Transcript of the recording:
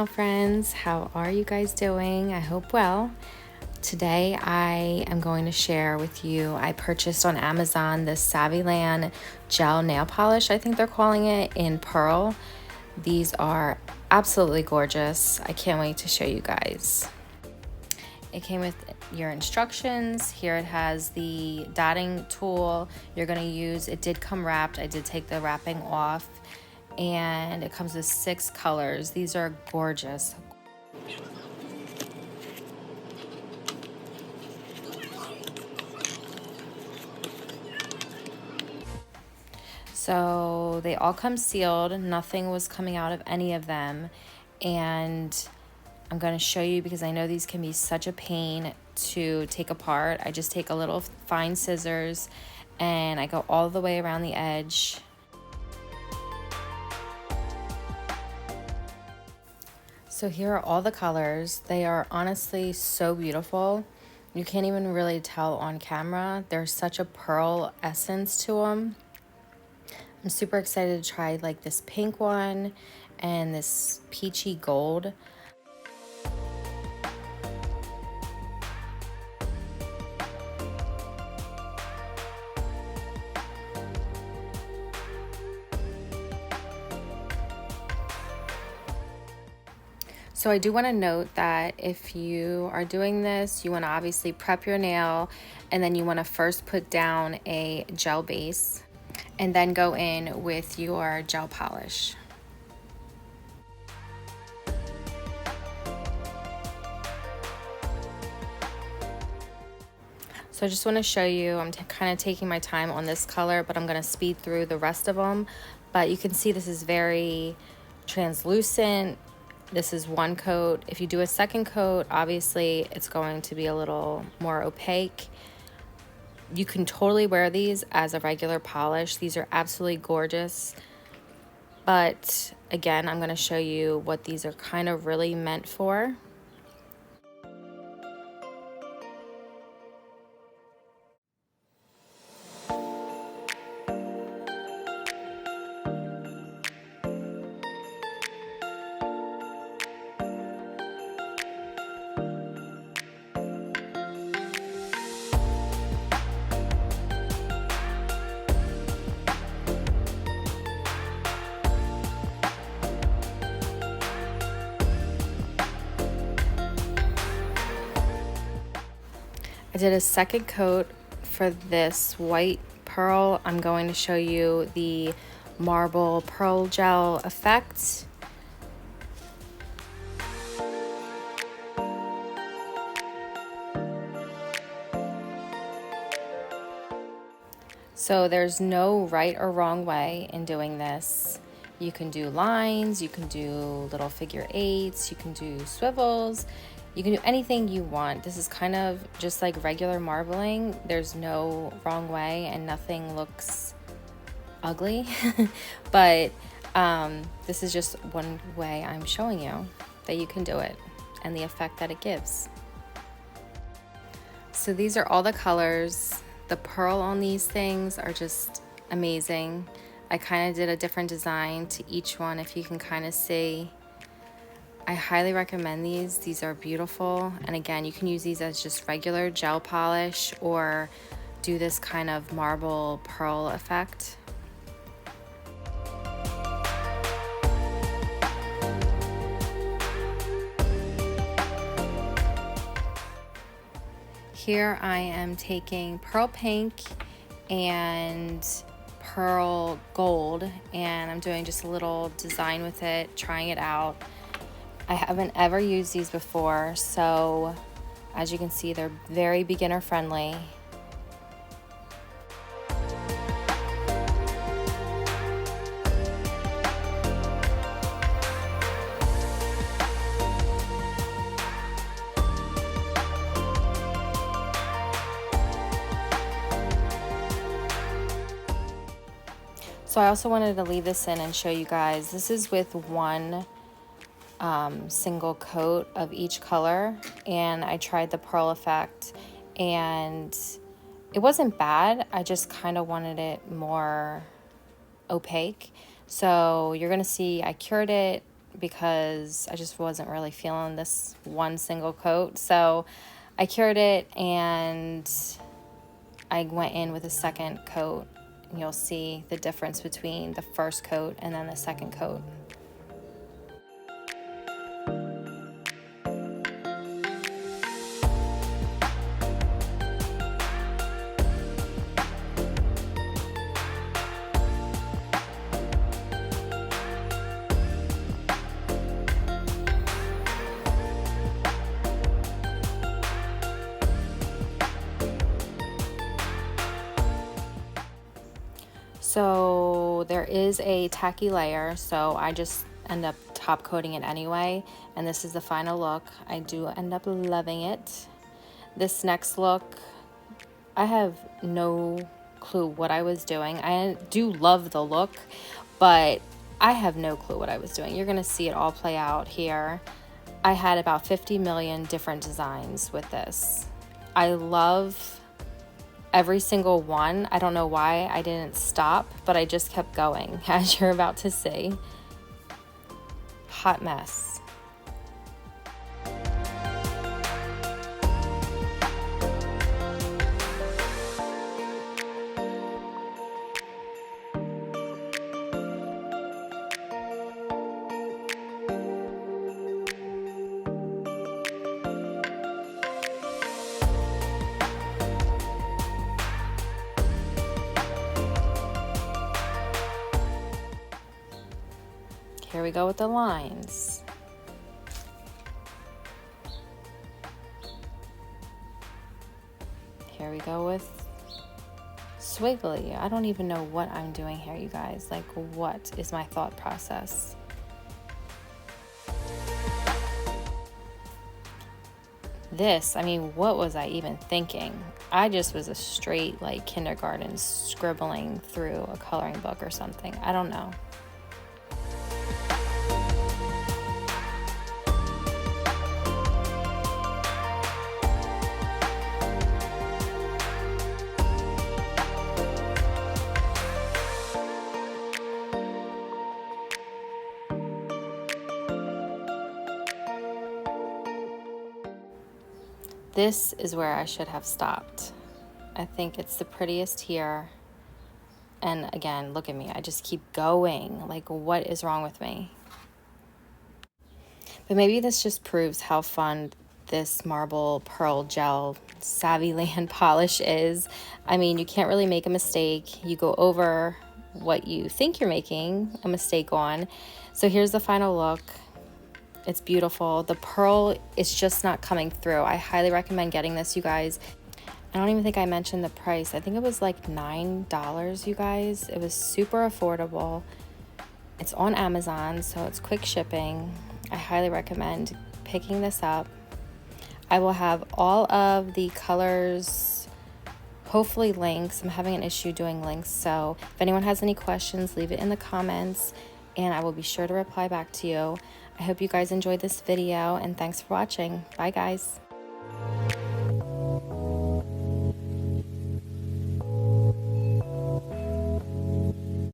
nail friends, how are you guys doing? I hope well. Today I am going to share with you, I purchased on Amazon this Saviland gel nail polish, I think they're calling it, in pearl. These are absolutely gorgeous. I can't wait to show you guys. It came with your instructions. Here it has the dotting tool you're going to use. It did come wrapped. I did take the wrapping off. And it comes with 6 colors. These are gorgeous. So they all come sealed. Nothing was coming out of any of them. And I'm going to show you because I know these can be such a pain to take apart. I just take a little fine scissors and I go all the way around the edge. So here are all the colors. They are honestly so beautiful. You can't even really tell on camera. There's such a pearl essence to them. I'm super excited to try like this pink one and this peachy gold. So I do want to note that if you are doing this, you want to obviously prep your nail and then you want to first put down a gel base and then go in with your gel polish. So I just want to show you, I'm kind of taking my time on this color, but I'm going to speed through the rest of them. But you can see this is very translucent. This is one coat. If you do a second coat, obviously it's going to be a little more opaque. You can totally wear these as a regular polish. These are absolutely gorgeous. But again, I'm going to show you what these are kind of really meant for. I did a second coat for this white pearl. I'm going to show you the marble pearl gel effect. So there's no right or wrong way in doing this. You can do lines, you can do little figure eights, you can do swivels. You can do anything you want. This is kind of just like regular marbling. There's no wrong way and nothing looks ugly. But this is just one way I'm showing you that you can do it and the effect that it gives. So these are all the colors. The pearl on these things are just amazing. I kind of did a different design to each one, if you can kind of see. I highly recommend these. These are beautiful. And again, you can use these as just regular gel polish or do this kind of marble pearl effect. Here I am taking pearl pink and pearl gold, and I'm doing just a little design with it, trying it out. I haven't ever used these before, so as you can see, they're very beginner friendly. So I also wanted to leave this in and show you guys. This is with one single coat of each color, and I tried the pearl effect and it wasn't bad. I just kind of wanted it more opaque. So you're gonna see I cured it because I just wasn't really feeling this one single coat. So I cured it and I went in with a second coat. And you'll see the difference between the first coat and then the second coat. So there is a tacky layer, so I just end up top coating it anyway, and this is the final look. I do end up loving it. This next look, I have no clue what I was doing. I do love the look, but I have no clue what I was doing. You're gonna see it all play out here. I had about 50 million different designs with this. I love every single one. I don't know why I didn't stop, but I just kept going, as you're about to see. Hot mess. Here we go with the lines. Here we go with swiggly. I don't even know what I'm doing here, you guys. Like, what is my thought process? This, I mean, what was I even thinking? I just was a straight, like, kindergarten scribbling through a coloring book or something. I don't know. This is where I should have stopped. I think it's the prettiest here. And again, look at me. I just keep going. Like, what is wrong with me? But maybe this just proves how fun this marble pearl gel Saviland polish is. I mean, you can't really make a mistake. You go over what you think you're making a mistake on. So here's the final look. It's beautiful. The pearl is just not coming through. I highly recommend getting this, you guys. I don't even think I mentioned the price. I think it was like $9, you guys. It was super affordable. It's on Amazon, so it's quick shipping. I highly recommend picking this up. I will have all of the colors, hopefully links. I'm having an issue doing links, so if anyone has any questions, leave it in the comments, and I will be sure to reply back to you. I hope you guys enjoyed this video, and thanks for watching. Bye, guys.